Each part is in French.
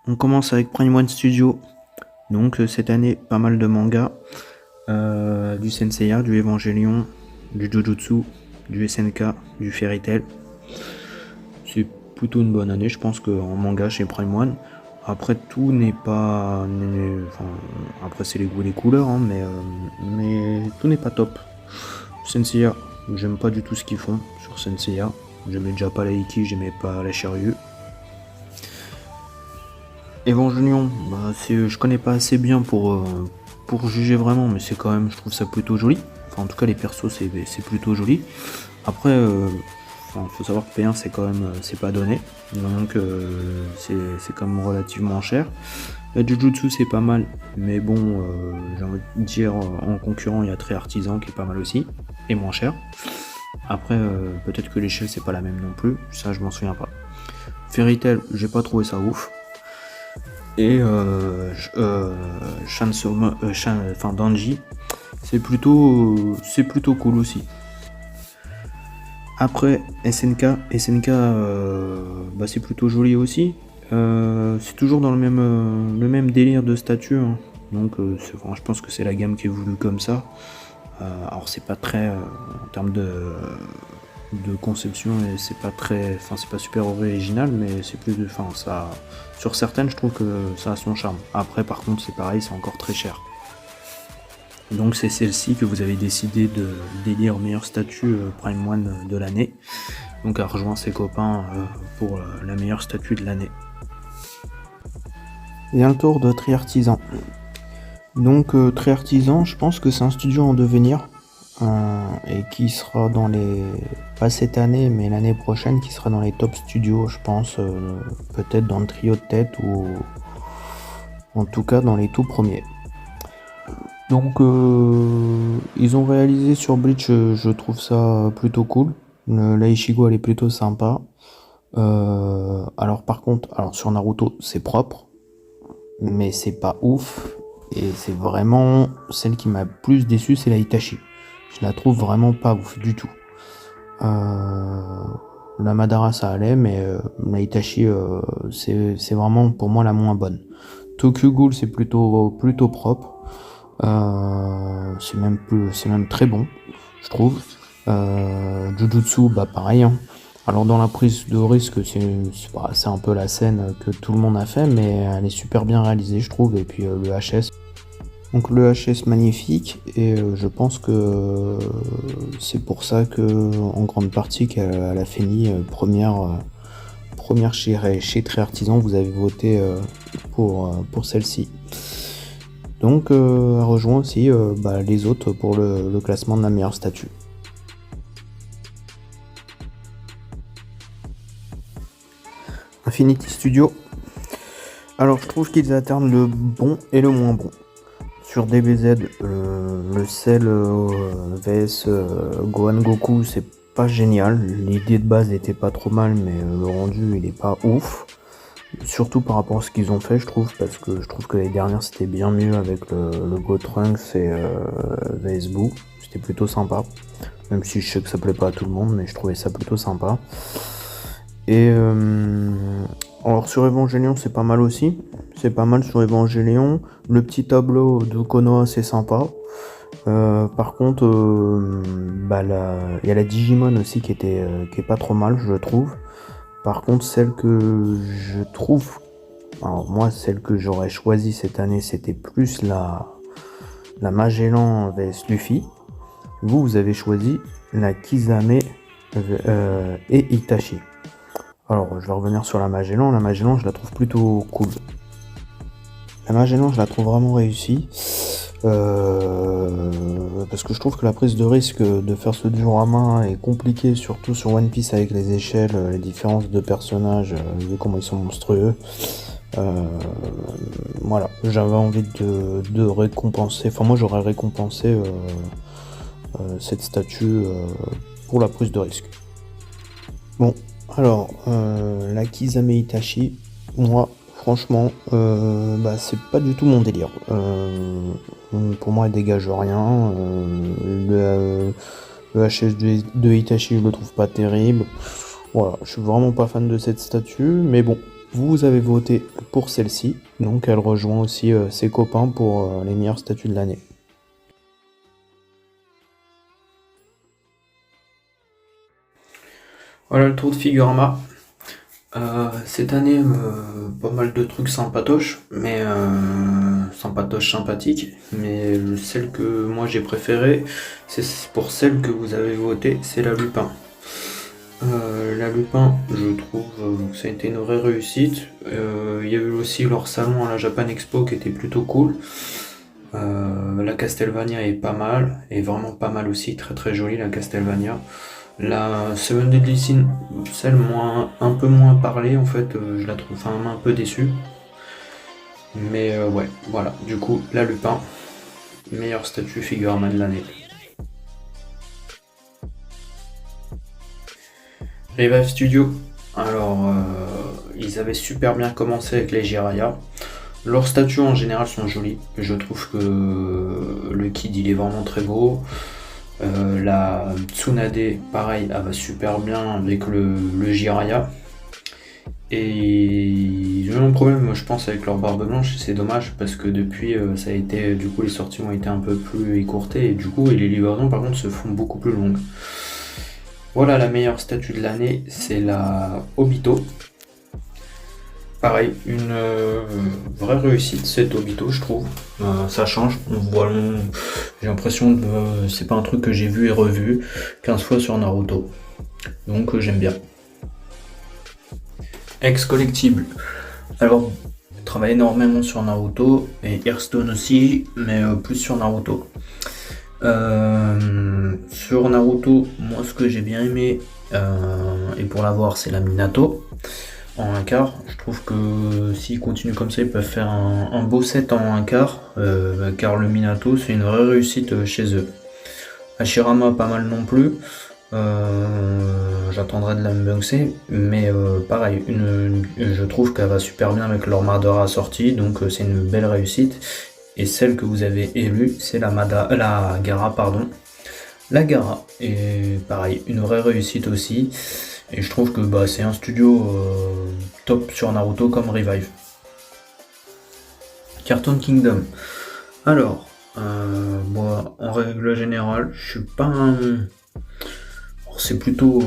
On commence avec Prime One Studio. Donc cette année, pas mal de mangas. Du Senseiya, du Evangelion, du Jujutsu, du SNK, du Fairy Tail. C'est plutôt une bonne année, je pense qu'en manga chez Prime One. Après, tout n'est pas... enfin, après, c'est les goûts et les couleurs, hein, mais tout n'est pas top. Senseiya, j'aime pas du tout ce qu'ils font sur Senseiya. J'aimais déjà pas la Iki, j'aimais pas la Shiryu. Evangelion, je connais pas assez bien pour juger vraiment, mais c'est quand même, je trouve ça plutôt joli. Enfin, en tout cas, les persos, c'est plutôt joli. Après, faut savoir que P1, c'est quand même, c'est pas donné. Donc, c'est quand même relativement cher. La Jujutsu, c'est pas mal, mais bon, j'ai envie de dire, en concurrent, il y a Très Artisan qui est pas mal aussi, et moins cher. Après, peut-être que l'échelle, c'est pas la même non plus, ça, je m'en souviens pas. Fairy Tail, j'ai pas trouvé ça ouf. Et Danji, c'est plutôt cool aussi. Après SNK, c'est plutôt joli aussi. C'est toujours dans le même délire de statut, hein. Donc je pense que c'est la gamme qui est voulue comme ça. Alors c'est pas très en termes de conception, et c'est pas super original, mais c'est plus de, ça, sur certaines, je trouve que ça a son charme. Après, par contre, c'est pareil, c'est encore très cher. Donc c'est celle-ci que vous avez décidé d'élire meilleur statut Prime One de l'année. Donc elle rejoint ses copains pour la meilleure statut de l'année. Et un tour de Triartisan. Donc Triartisan, je pense que c'est un studio en devenir. Et qui sera dans les... pas cette année, mais l'année prochaine, qui sera dans les top studios, je pense, peut-être dans le trio de tête, ou en tout cas dans les tout premiers. Donc ils ont réalisé sur Bleach, je trouve ça plutôt cool. La Ichigo, elle est plutôt sympa. Alors par contre, sur Naruto, c'est propre, mais c'est pas ouf. Et c'est vraiment celle qui m'a plus déçu, c'est la Itachi. Je la trouve vraiment pas ouf du tout. La Madara, ça allait, mais la Itachi, c'est vraiment pour moi la moins bonne. Tokyo Ghoul, c'est plutôt propre. C'est même très bon, je trouve. Jujutsu, pareil, hein. Alors dans la prise de risque, c'est un peu la scène que tout le monde a fait, mais elle est super bien réalisée, je trouve. Et puis le HS. Donc le HS magnifique, et je pense que c'est pour ça que, en grande partie, qu'elle a fini première chez Très Artisan. Vous avez voté pour celle-ci. Donc elle rejoint aussi les autres pour le classement de la meilleure statue. Infinity Studio. Alors je trouve qu'ils alternent le bon et le moins bon. Sur DBZ, le Cell vs Gohan Goku, c'est pas génial. L'idée de base était pas trop mal, mais le rendu, il est pas ouf. Surtout par rapport à ce qu'ils ont fait, je trouve, parce que je trouve que les dernières, c'était bien mieux avec le Gotrunks et vs Boo. C'était plutôt sympa. Même si je sais que ça plaît pas à tout le monde, mais je trouvais ça plutôt sympa. Et alors sur Evangelion, c'est pas mal aussi. C'est pas mal sur Evangelion. Le petit tableau de Konoha, c'est sympa. Par contre, il y a la Digimon aussi qui est pas trop mal, je trouve. Par contre, celle que je trouve... Alors moi, celle que j'aurais choisie cette année, c'était plus la Magellan vs Luffy. Vous avez choisi la Kisame et Itachi. Alors, je vais revenir sur la Magellan. La Magellan, je la trouve plutôt cool. La Magellan, je la trouve vraiment réussie. Parce que je trouve que la prise de risque de faire ce diorama est compliquée, surtout sur One Piece avec les échelles, les différences de personnages, vu comment ils sont monstrueux. Voilà, j'avais envie de récompenser. Enfin, moi, j'aurais récompensé cette statue pour la prise de risque. Bon. Alors, la Kisame Itachi, moi, franchement, c'est pas du tout mon délire. Pour moi, elle dégage rien. Le HS de Itachi, je le trouve pas terrible. Voilà, je suis vraiment pas fan de cette statue, mais bon, Vous avez voté pour celle-ci, donc elle rejoint aussi ses copains pour les meilleures statues de l'année. Voilà le tour de Figurama. Cette année, pas mal de trucs sympatoches, mais sympatoches sympathiques. Mais celle que moi j'ai préférée, c'est pour celle que vous avez votée, c'est la Lupin. La Lupin, je trouve que ça a été une vraie réussite. Il y a eu aussi leur salon à la Japan Expo qui était plutôt cool. La Castlevania est pas mal, et vraiment pas mal aussi, très très jolie la Castlevania. La Seven Deadly Sins, celle un peu moins parlée en fait, je la trouve un peu déçue. Mais ouais, voilà, du coup, la Lupin, meilleure statue Figurama de l'année. Revive Studio, alors ils avaient super bien commencé avec les Jiraiya. Leurs statues en général sont jolies, je trouve que le Kid il est vraiment très beau. La Tsunade, pareil, elle va super bien avec le Jiraiya. Et ils ont eu un problème, moi je pense, avec leur barbe blanche, c'est dommage parce que depuis ça a été, du coup les sorties ont été un peu plus écourtées et du coup les livraisons par contre se font beaucoup plus longues. Voilà la meilleure statue de l'année, c'est la Obito. Pareil, une vraie réussite cette Obito je trouve. Ça change, j'ai l'impression que c'est pas un truc que j'ai vu et revu 15 fois sur Naruto. Donc j'aime bien. Ex-collectible. Alors, je travaille énormément sur Naruto et Hearthstone aussi, mais plus sur Naruto. Sur Naruto, moi ce que j'ai bien aimé, et pour l'avoir, c'est la Minato en 1 quart. Je trouve que s'ils continuent comme ça, ils peuvent faire un beau set en 1 quart, car le Minato, c'est une vraie réussite chez eux. Hashirama, pas mal non plus. J'attendrai de l'unboxer, mais pareil, je trouve qu'elle va super bien avec leur Madara sortie, donc c'est une belle réussite. Et celle que vous avez élue, c'est la Gaara, pardon. La Gaara est pareil, une vraie réussite aussi. Et je trouve que c'est un studio top sur Naruto comme Revive. Cartoon Kingdom. Alors, moi, en règle générale, je suis pas un... C'est plutôt,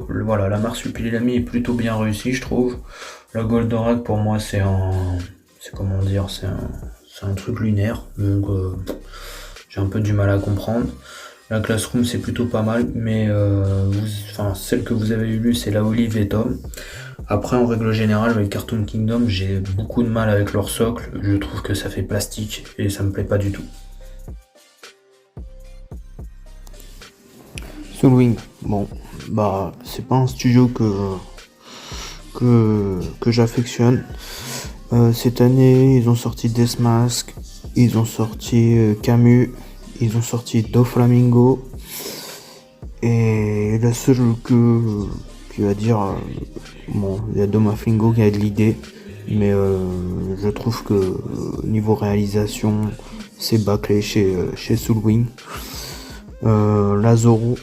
voilà, la Marsupilami est plutôt bien réussie, je trouve. La Goldorak, pour moi, c'est comment dire, c'est un truc lunaire, donc j'ai un peu du mal à comprendre. La Classroom, c'est plutôt pas mal, mais celle que vous avez lue, c'est la Olive et Tom. Après, en règle générale, avec Cartoon Kingdom, j'ai beaucoup de mal avec leur socle. Je trouve que ça fait plastique et ça me plaît pas du tout. Soulwing, bon, c'est pas un studio que j'affectionne. Cette année, ils ont sorti Death Mask, ils ont sorti Camus, ils ont sorti Doflamingo. Et la seule qui va dire, il y a Doflamingo qui a de l'idée, mais je trouve que niveau réalisation, c'est bâclé chez Soulwing. La Zoro,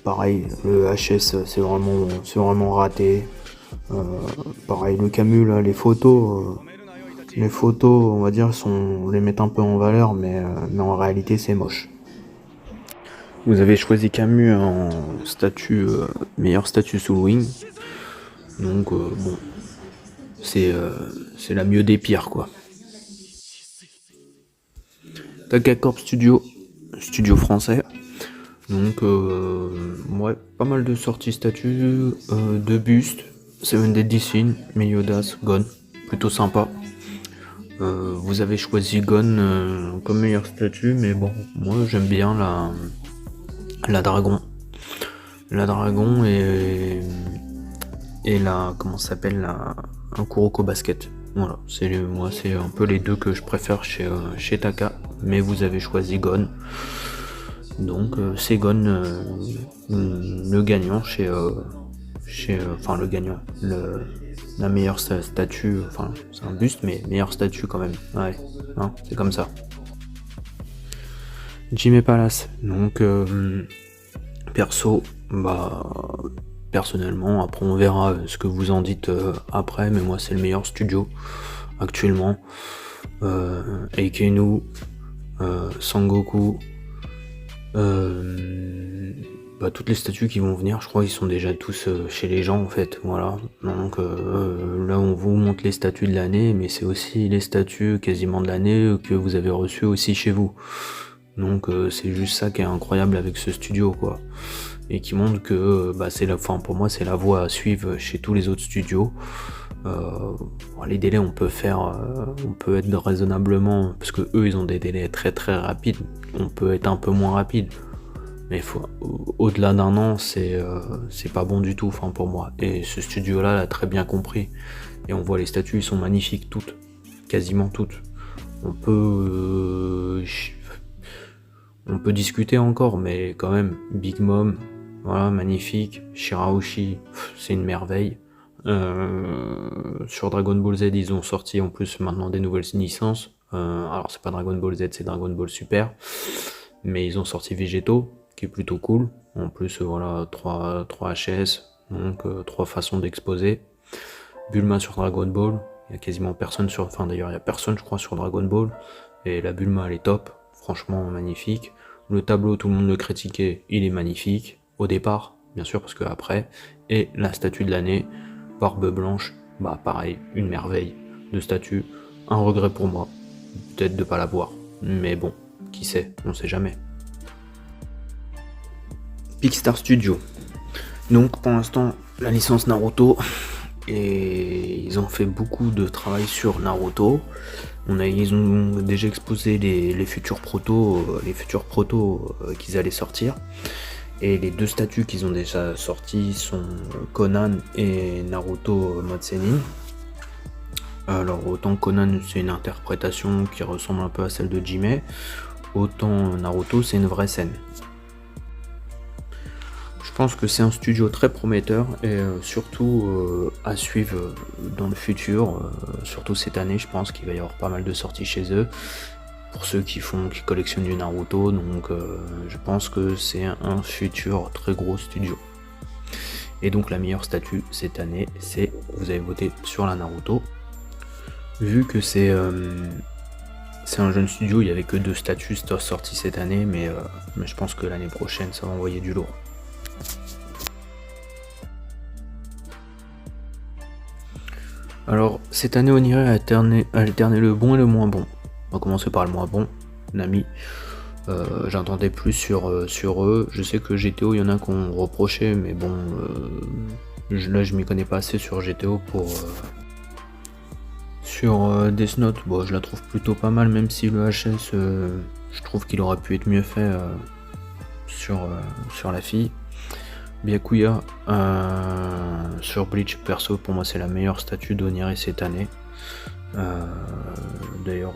pareil, le HS c'est vraiment raté. Pareil, le Camus là, les photos, on va dire, on les met un peu en valeur, mais en réalité c'est moche. Vous avez choisi Camus en meilleur statut Soulwing, donc bon, c'est la mieux des pires quoi. Takacorp Studio français. Donc, ouais, pas mal de sorties statues, de bustes, Seven Deadly Sins, Meliodas, Gon, plutôt sympa. Vous avez choisi Gon comme meilleure statue, mais bon, moi j'aime bien la dragon. La dragon et la, comment ça s'appelle, un Kuroko Basket. Voilà, c'est un peu les deux que je préfère chez Taka, mais vous avez choisi Gon. Donc c'est Gon le gagnant le gagnant, la meilleure statue, enfin c'est un buste mais meilleure statue quand même, ouais, hein, c'est comme ça. Jimmy Palace, donc perso, personnellement. Après on verra ce que vous en dites après, mais moi c'est le meilleur studio actuellement. Eikenu, Sangoku, toutes les statues qui vont venir, je crois qu'ils sont déjà tous chez les gens en fait, voilà. Donc là on vous montre les statues de l'année, mais c'est aussi les statues quasiment de l'année que vous avez reçues aussi chez vous. Donc c'est juste ça qui est incroyable avec ce studio quoi. Et qui montre que pour moi c'est la voie à suivre chez tous les autres studios. Les délais on peut être raisonnablement, parce que eux ils ont des délais très très rapides, on peut être un peu moins rapide, mais au-delà d'un an c'est pas bon du tout pour moi, et ce studio là l'a très bien compris, et on voit les statues, ils sont magnifiques toutes, quasiment toutes. On peut discuter encore, mais quand même, Big Mom, voilà, magnifique. Shirahoshi, c'est une merveille. Sur Dragon Ball Z, ils ont sorti en plus maintenant des nouvelles licences. Alors c'est pas Dragon Ball Z, c'est Dragon Ball Super. Mais ils ont sorti Végéto, qui est plutôt cool. En plus, voilà, 3 HS, donc 3 façons d'exposer. Bulma sur Dragon Ball, il y a quasiment personne d'ailleurs il y a personne je crois sur Dragon Ball. Et la Bulma elle est top, franchement magnifique. Le tableau, tout le monde le critiquait, il est magnifique. Au départ, bien sûr, parce que après. Et la statue de l'année, Barbe Blanche, pareil, une merveille de statue. Un regret pour moi, peut-être de pas la voir. Mais bon, qui sait, on sait jamais. Picstar Studio. Donc pour l'instant, la licence Naruto. Et ils ont fait beaucoup de travail sur Naruto. Ils ont déjà exposé les futurs protos qu'ils allaient sortir. Et les 2 statues qu'ils ont déjà sortis sont Conan et Naruto mode Senin. Alors autant Conan c'est une interprétation qui ressemble un peu à celle de Jimé, autant Naruto c'est une vraie scène. Je pense que c'est un studio très prometteur et surtout à suivre dans le futur, surtout cette année. Je pense qu'il va y avoir pas mal de sorties chez eux pour ceux qui collectionnent du Naruto, donc je pense que c'est un futur très gros studio. Et donc la meilleure statue cette année, c'est, vous avez voté sur la Naruto. Vu que c'est un jeune studio, il n'y avait que 2 statues sorties cette année, mais je pense que l'année prochaine ça va envoyer du lourd. Alors, cette année, on irait alterner le bon et le moins bon. On va commencer par le moins bon, Nami. J'entendais plus sur eux. Je sais que GTO, il y en a qu'on reprochait, mais bon, là, je m'y connais pas assez sur GTO pour... Sur Death Note, je la trouve plutôt pas mal, même si le HS, je trouve qu'il aurait pu être mieux fait sur la fille. Byakuya sur Bleach, perso pour moi c'est la meilleure statue d'Oniri cette année. D'ailleurs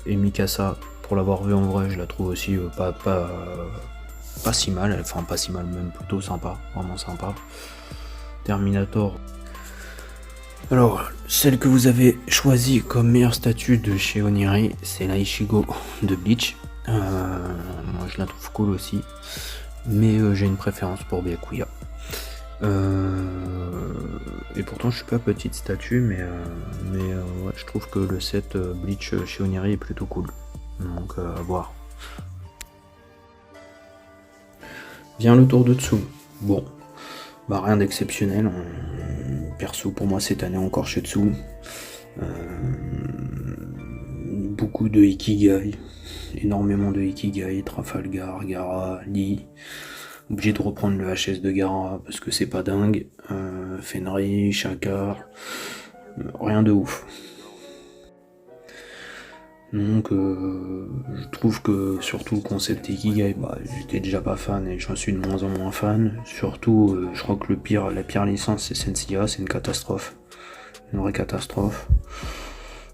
et Mikasa, pour l'avoir vu en vrai, je la trouve aussi pas si mal, enfin pas si mal, même plutôt sympa, vraiment sympa. Terminator. Alors, celle que vous avez choisie comme meilleure statue de chez Oniri, c'est la Ichigo de Bleach. Moi je la trouve cool aussi. Mais j'ai une préférence pour Byakuya. Et pourtant je suis pas petite statue, mais ouais, je trouve que le set Bleach chez Oniri est plutôt cool. Donc à voir. Vient le tour de dessous. Bon, rien d'exceptionnel. Perso pour moi cette année encore chez Dessous. Beaucoup de Ikigai. Énormément de Ikigai, Trafalgar, Gaara, Lee. Obligé de reprendre le HS de Gaara parce que c'est pas dingue. Fenri, Shaka, rien de ouf. Donc je trouve que surtout le concept Ikigai, j'étais déjà pas fan et j'en suis de moins en moins fan. Surtout je crois que la pire licence c'est Senseiya, c'est une catastrophe. Une vraie catastrophe.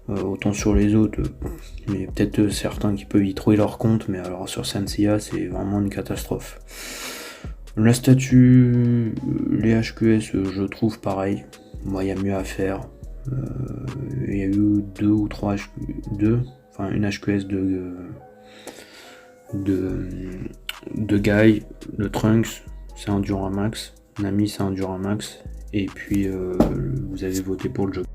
Autant sur les autres, il y a peut-être certains qui peuvent y trouver leur compte, mais alors sur Senseiya c'est vraiment une catastrophe. La statue, les HQS, je trouve pareil. Moi, il y a mieux à faire. Il y a eu 2 ou 3 une HQS de Guy, de Trunks, c'est un Duramax. on a mis ça en Duramax, et puis vous avez voté pour le Joker.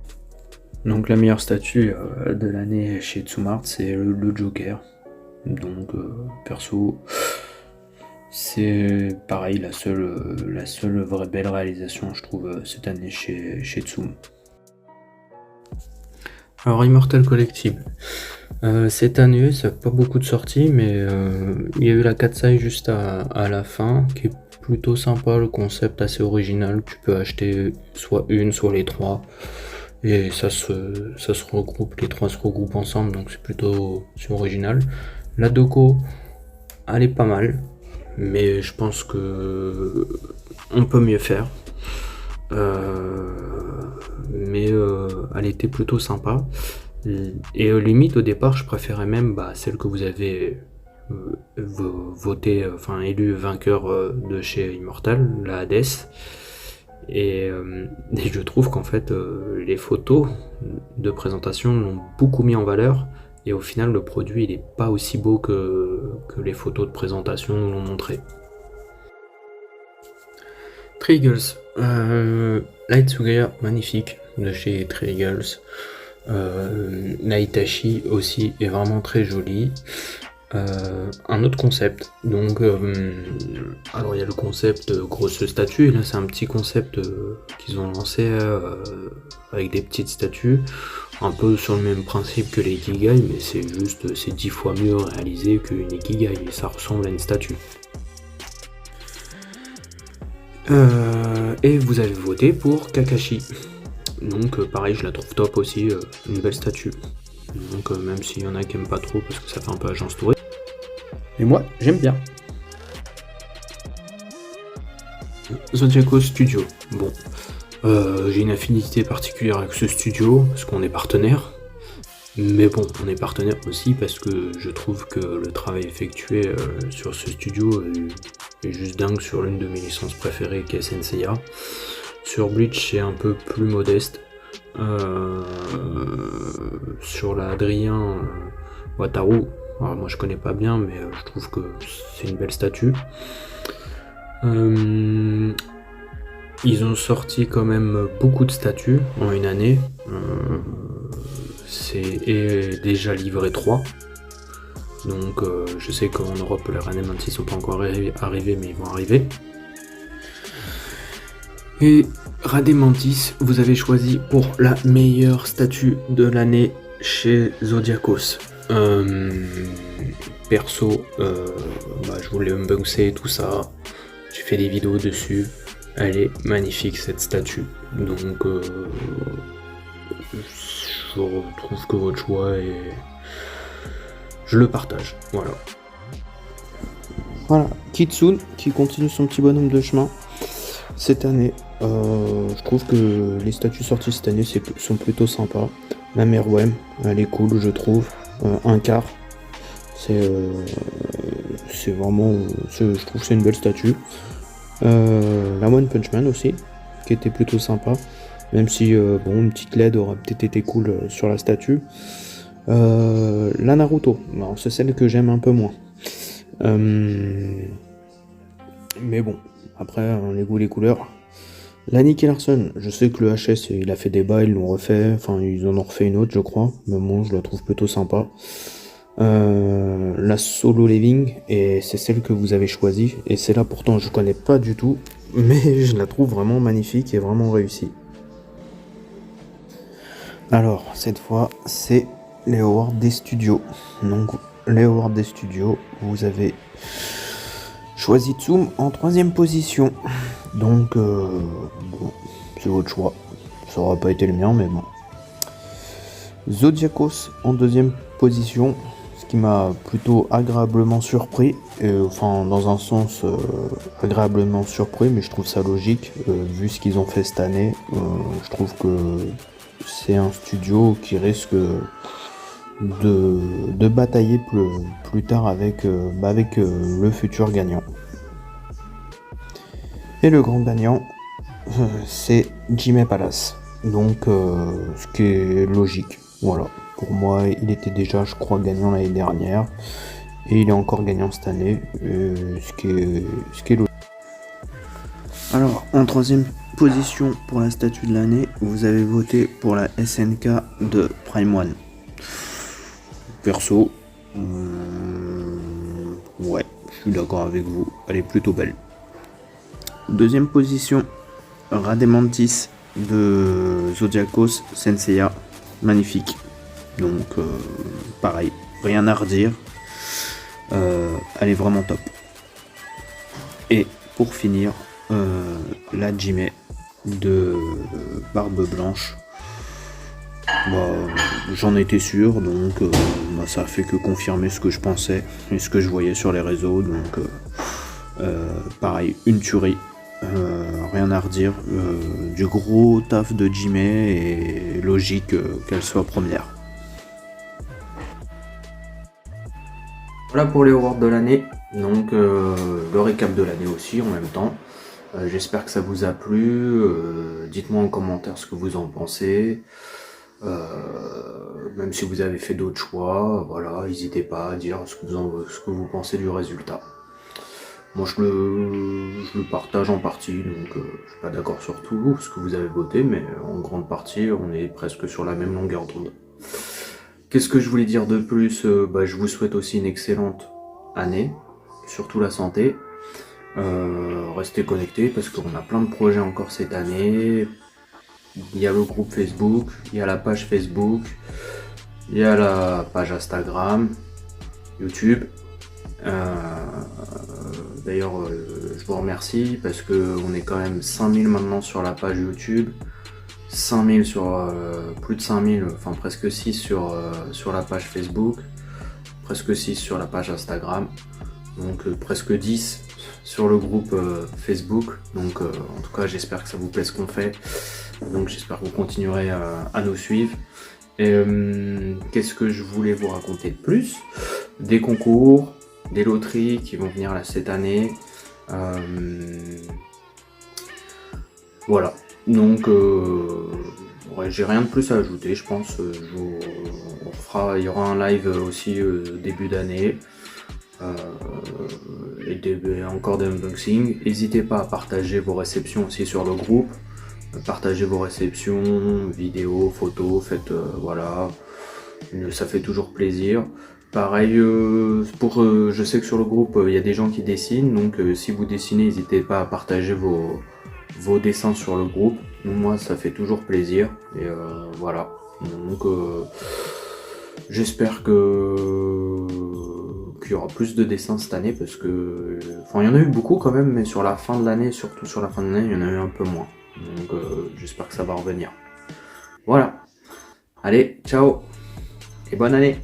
Donc la meilleure statue de l'année chez Tsumart, c'est le Joker. Donc perso, c'est pareil, la seule vraie belle réalisation, je trouve, cette année chez Tsum. Alors Immortal Collective, cette année, ça n'a pas beaucoup de sorties, mais il y a eu la Katsai juste à la fin, qui est plutôt sympa, le concept assez original. Tu peux acheter soit une, soit les trois, et ça se regroupe, les trois se regroupent ensemble, donc c'est original. La Doko, elle est pas mal, mais je pense que on peut mieux faire. Mais elle était plutôt sympa. Et limite au départ je préférais même celle que vous avez voté, enfin élu vainqueur de chez Immortal, la Hades. Et je trouve qu'en fait les photos de présentation l'ont beaucoup mis en valeur, et au final le produit il est pas aussi beau que les photos de présentation nous l'ont montré. Triggers, Light Sugaya, magnifique, de chez Triggers. Naitachi aussi est vraiment très joli. Un autre concept, donc alors il y a le concept grosse statue, et là c'est un petit concept qu'ils ont lancé avec des petites statues, un peu sur le même principe que les Ikigai, mais c'est 10 fois mieux réalisé qu'une Ikigai, et ça ressemble à une statue. Et vous avez voté pour Kakashi. Donc pareil, je la trouve top aussi, une belle statue. Donc même s'il y en a qui aiment pas trop parce que ça fait un peu agence touriste. Mais moi, j'aime bien. Zodiaco Studio. Bon, j'ai une affinité particulière avec ce studio parce qu'on est partenaire. Mais bon, on est partenaire aussi parce que je trouve que le travail effectué sur ce studio est juste dingue sur l'une de mes licences préférées qui est Senseiya. Sur Bleach, c'est un peu plus modeste. Sur la Adrien Wataru, alors moi je connais pas bien, mais je trouve que c'est une belle statue. Ils ont sorti quand même beaucoup de statues en une année. C'est déjà livré 3. Donc je sais qu'en Europe les Ranemantis sont pas encore arrivés, mais ils vont arriver. Et Rademantis, vous avez choisi pour la meilleure statue de l'année chez Zodiacos. Perso, je voulais unboxer et tout ça. J'ai fait des vidéos dessus. Elle est magnifique cette statue. Donc je trouve que votre choix est... Je le partage. Voilà. Voilà, Kitsune qui continue son petit bonhomme de chemin cette année. Je trouve que les statues sorties cette année sont plutôt sympas. La Meruem, elle est cool, je trouve. Un quart, c'est vraiment, je trouve que c'est une belle statue. La One Punch Man aussi, qui était plutôt sympa, même si une petite LED aurait peut-être été cool sur la statue. La Naruto, c'est celle que j'aime un peu moins. Mais bon, après les goûts, les couleurs. La Nicky Larson, je sais que le HS il a fait débat, ils l'ont refait, enfin ils en ont refait une autre je crois, mais bon je la trouve plutôt sympa. La Solo Living, et c'est celle que vous avez choisie, et celle-là pourtant je connais pas du tout, mais je la trouve vraiment magnifique et vraiment réussie. Alors cette fois c'est les awards des studios. Donc les awards des studios, vous avez choisi Tsum en 3ème position. Donc c'est votre choix. Ça aura pas été le mien, mais bon. Zodiacos en 2ème position, ce qui m'a plutôt agréablement surpris. Enfin, dans un sens agréablement surpris, mais je trouve ça logique vu ce qu'ils ont fait cette année. Je trouve que c'est un studio qui risque de batailler plus tard avec le futur gagnant. Et le grand gagnant, c'est Jimmy Palace. Donc, ce qui est logique. Voilà. Pour moi, il était déjà, je crois, gagnant l'année dernière. Et il est encore gagnant cette année. Ce qui est logique. Alors, En troisième position pour la statue de l'année, vous avez voté pour la SNK de Prime One. Perso, ouais, je suis d'accord avec vous, elle est plutôt belle. Deuxième position, Radamantis de Zodiacos Senseiya, magnifique. Donc pareil, rien à redire, elle est vraiment top. Et pour finir, la Jime de Barbe Blanche. J'en étais sûr, donc ça a fait que confirmer ce que je pensais et ce que je voyais sur les réseaux. Donc pareil, une tuerie, rien à redire, du gros taf de Jime et logique qu'elle soit première. Voilà pour les awards de l'année, donc le récap de l'année aussi en même temps. J'espère que ça vous a plu, dites-moi en commentaire ce que vous en pensez, même si vous avez fait d'autres choix, voilà, n'hésitez pas à dire ce que vous pensez du résultat. Moi je le partage en partie, donc je suis pas d'accord sur tout ce que vous avez voté, mais en grande partie on est presque sur la même longueur d'onde. Qu'est-ce que je voulais dire de plus? Je vous souhaite aussi une excellente année, surtout la santé. Restez connectés parce qu'on a plein de projets encore cette année. Il y a le groupe Facebook, il y a la page Facebook, il y a la page Instagram, YouTube. D'ailleurs, je vous remercie parce qu'on est quand même 5000 maintenant sur la page YouTube. 5000 sur plus de 5000, enfin presque 6 sur la page Facebook, presque 6 sur la page Instagram, donc presque 10 sur le groupe Facebook. Donc en tout cas j'espère que ça vous plaît ce qu'on fait, donc j'espère que vous continuerez à nous suivre. Et qu'est-ce que je voulais vous raconter de plus? Des concours, des loteries qui vont venir là cette année, voilà. Donc ouais, j'ai rien de plus à ajouter, je pense. Il y aura un live aussi début d'année, et encore des unboxings. N'hésitez pas à partager vos réceptions aussi sur le groupe. Partagez vos réceptions, vidéos, photos, faites voilà, ça fait toujours plaisir. Pareil, je sais que sur le groupe il y a des gens qui dessinent, donc si vous dessinez, n'hésitez pas à partager vos dessins sur le groupe. Moi ça fait toujours plaisir, et voilà, donc j'espère qu'il y aura plus de dessins cette année, parce que il y en a eu beaucoup quand même, mais sur la fin de l'année, surtout sur la fin de l'année, il y en a eu un peu moins, donc j'espère que ça va revenir. Voilà, allez, ciao et bonne année.